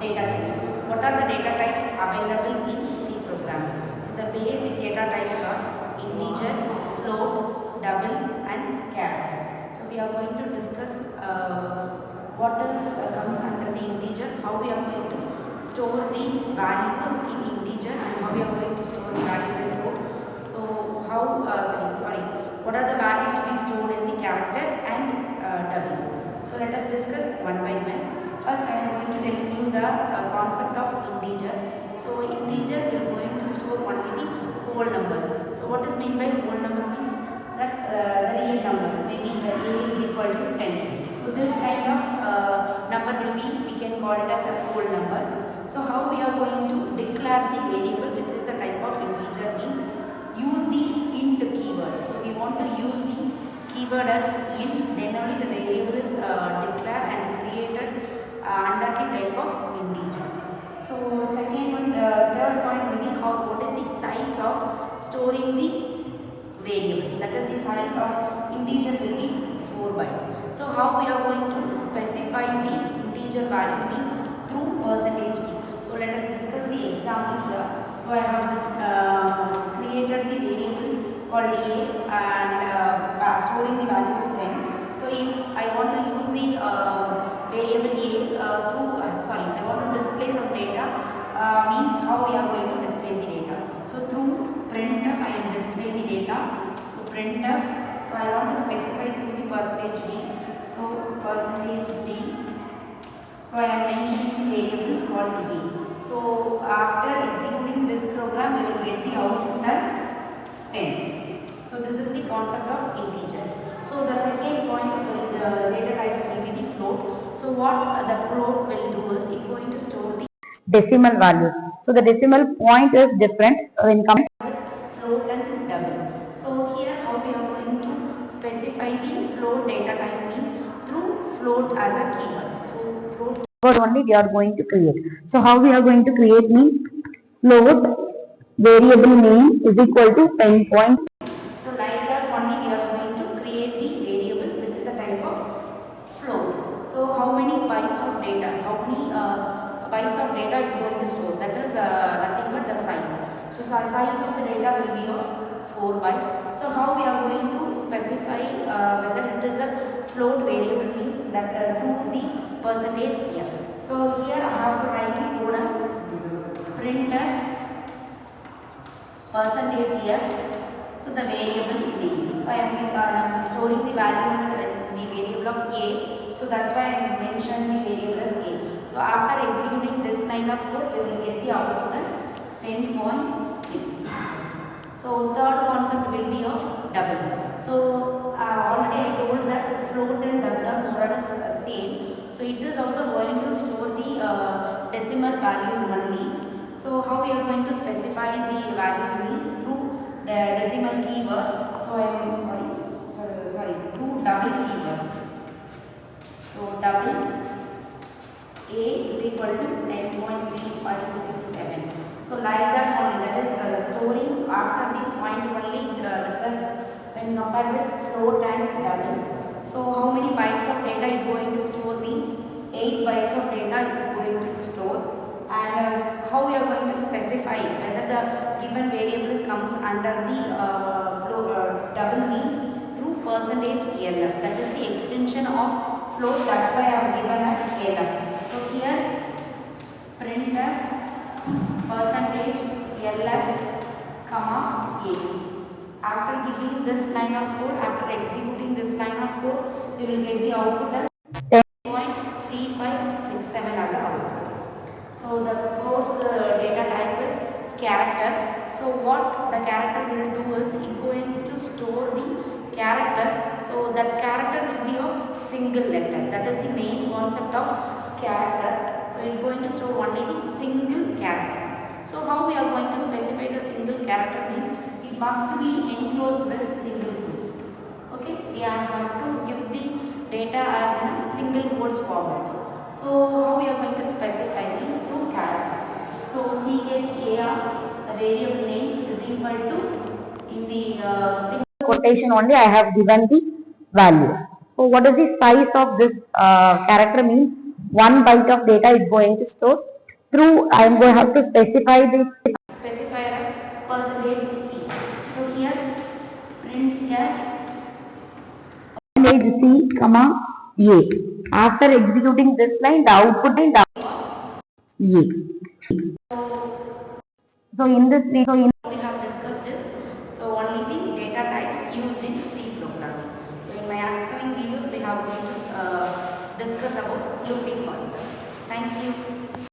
data types. What are the data types available in C program? So the basic data types are integer, float, double and char. So we are going to discuss what comes under the integer, how we are going to store the values in integer and how we are going to store the values in float. So how, what are the values to be stored in the character and double. So let us discuss one by one. First I am going to tell you the concept of integer. So integer we are going to store only the whole numbers. So what is meant by whole number means that the real numbers, maybe the a is equal to 10. So this kind of number will be, we can call it as a whole number. So how we are going to declare the variable which is a type of integer means use the int keyword. So we want to use the keyword as int, then only the variable is declared and created under the type of integer. So second one, third point will be what is the size of storing the variables. That is the size of integer will be 4 bytes. So how we are going to specify the integer value means through percentage %d. So let us discuss the example here. So I have created the variable called a and storing the value is 10. So if I want to use the variable a I want to display some data, means how we are going to display the data. So through printf I am displaying the data. So printf, so I want to specify through the percentage %d. So percentage %d. So I am mentioning the variable called a. So after executing this program, we will get the output as 10. So this is the concept of integer. So the second point of the data types will be the float. So what the float will do is it going to store the decimal values. So the decimal point is different when compared with float and double. So here how we are going to specify the float data type means through float as a keyword. Through float only we are going to create. So how we are going to create means float variable name is equal to 10 point. So like that only we are going to create the variable which is a type of float. So how many bytes of data, how many bytes of data you are going to store, that is nothing but the size. So size of the data will be of 4 bytes. So how we are going to specify whether it is a float variable means that through the percentage %f. So here I have to write the code as printf percentage %f. So the variable name. So I am storing the value the variable of a. So that's why I mentioned the variable as a. So after executing this line of code, we will get the output as 10.3. So third concept will be of double. So already I told that float and double are more or less same. So it is also going to store the decimal values only. So how we are going to specify the values means through the decimal keyword. So I am through double keyword. So double a is equal to 10.3567. So like that only, that is storing after the point only differs when compared with float and double. So how many bytes of data it going to store means 8 bytes of data is going to store. And how we are going to specify whether the given variables comes under the double means through percentage %lf. That is the extension of float. That's why I have given as lf. So here printf percentage %lf comma a. After giving this line of code, after executing this line of code, we will get the output as 10.3567 as a output. So the fourth data type is character. So what the character will do is it going to store the characters. So that character will be of single letter. That is the main concept of character. So it is going to store only the single character. So how we are going to specify the single character means it must be enclosed with single quotes. Okay, we have to give the data as in a single quotes format. So how we are going to specify means through character. So char, the variable name is equal to in the single quotation only I have given the values. So what is the size of this character means 1 byte of data is going to store through I am going to have to specify the specifier as percentage C. So here print here percentage C, comma A. After executing this line, the output is A. So in this, we have discussed is so only the data types used in C program. So in my upcoming videos we have going to discuss about looping concept. Thank you.